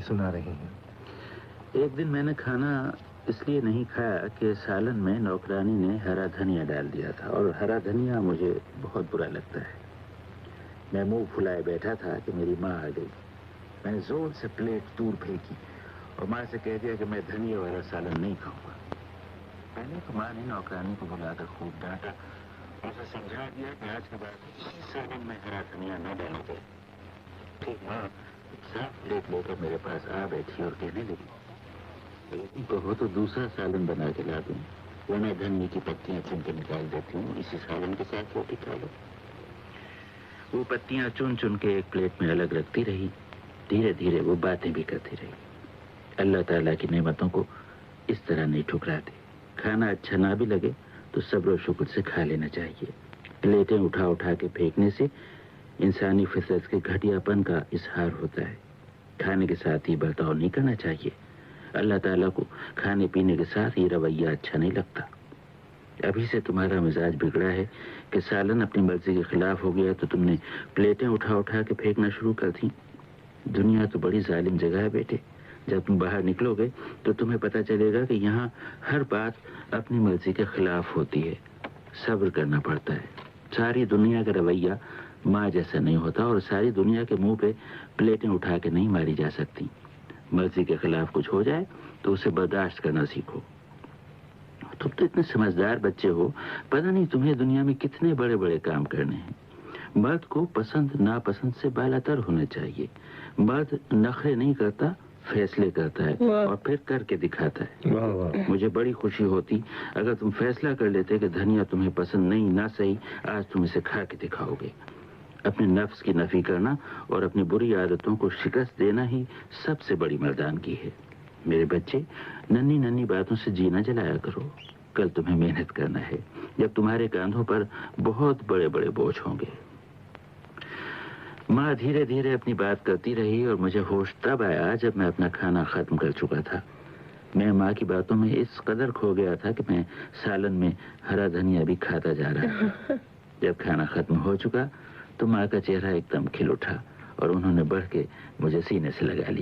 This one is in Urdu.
بھائی سنا رہے ہیں۔ ایک دن میں نے کھانا اس لیے نہیں کھایا کہ سالن میں نوکرانی نے ہرا دھنیا ڈال دیا تھا، اور ہرا دھنیا مجھے بہت برا لگتا ہے۔ میں منہ پھلائے بیٹھا تھا کہ میری ماں آ گئی۔ میں نے زور سے پلیٹ دور پھینکی اور ماں سے کہہ دیا کہ میں دھنیا والا سالن نہیں کھاؤں گا۔ پہلے تو ماں نے نوکرانی کو بلا کر خوب ڈانٹا، اسے سمجھا دیا کہ آج کے بعد کسی سالن میں ہرا دھنیا نہ ڈالا جائے۔ ٹھیک ماں صاف پلیٹ لے کر میرے پاس آ بیٹھی اور کہنے لگی، کہو تو دوسرا سالن بنا کے لا دوں، ورنہ دھنیا کی پتیاں چن کے نکال دیتی ہوں، اسی سالن کے ساتھ روٹی کھا لو۔ وہ پتیاں چن چن کے ایک پلیٹ میں الگ رکھتی رہی۔ دھیرے دھیرے وہ باتیں بھی کرتی رہی۔ اللہ تعالیٰ کی نعمتوں کو اس طرح نہیں ٹھکراتے۔ کھانا اچھا نہ بھی لگے تو صبر و شکر سے کھا لینا چاہیے۔ پلیٹیں اٹھا اٹھا کے پھینکنے سے انسانی فطرت کے گھٹیا پن کا اظہار ہوتا ہے۔ کھانے کے ساتھ ہی برتاؤ نہیں کرنا چاہیے۔ اللہ تعالیٰ کو کھانے پینے کے ساتھ یہ رویہ اچھا نہیں لگتا۔ ابھی سے تمہارا مزاج بگڑا ہے کہ سالن اپنی مرضی کے خلاف ہو گیا تو تم نے پلیٹیں اٹھا اٹھا کے پھینکنا شروع کر دی۔ دنیا تو بڑی ظالم جگہ ہے بیٹے۔ جب تم باہر نکلو گے تو تمہیں پتہ چلے گا کہ یہاں ہر بات اپنی مرضی کے خلاف ہوتی ہے۔ صبر کرنا پڑتا ہے۔ ساری دنیا کا رویہ ماں جیسا نہیں ہوتا، اور ساری دنیا کے منہ پہ پلیٹیں اٹھا کے نہیں ماری جا سکتی۔ مرضی کے خلاف کچھ ہو جائے تو اسے برداشت کرنا سیکھو۔ تم تو اتنے سمجھدار بچے ہو، پتہ نہیں تمہیں دنیا میں کتنے بڑے بڑے کام کرنے ہیں۔ مرد کو پسند ناپسند سے بالاتر ہونا چاہیے۔ مرد نخرے نہیں کرتا، فیصلے کرتا ہے اور پھر کر کے دکھاتا ہے۔ مجھے بڑی خوشی ہوتی اگر تم فیصلہ کر لیتے کہ دھنیا تمہیں پسند نہیں، نہ صحیح، آج تم اسے کھا کے دکھاؤ گے۔ اپنے نفس کی نفی کرنا اور اپنی بری عادتوں کو شکست دینا ہی سب سے بڑی مردانگی ہے۔ میرے بچے، ننھی ننھی باتوں سے جینا جلایا کرو۔ کل تمہیں محنت کرنا ہے، جب تمہارے کاندھوں پر بہت بڑے بڑے بوجھ ہوں گے۔ ماں دھیرے دھیرے اپنی بات کرتی رہی اور مجھے ہوش تب آیا جب میں اپنا کھانا ختم کر چکا تھا۔ میں ماں کی باتوں میں اس قدر کھو گیا تھا کہ میں سالن میں ہرا دھنیا بھی کھاتا جا رہا تھا۔ جب کھانا ختم ہو چکا تو ماں کا چہرہ ایک دم کھل اٹھا اور انہوں نے بڑھ کے مجھے سینے سے لگا لیا۔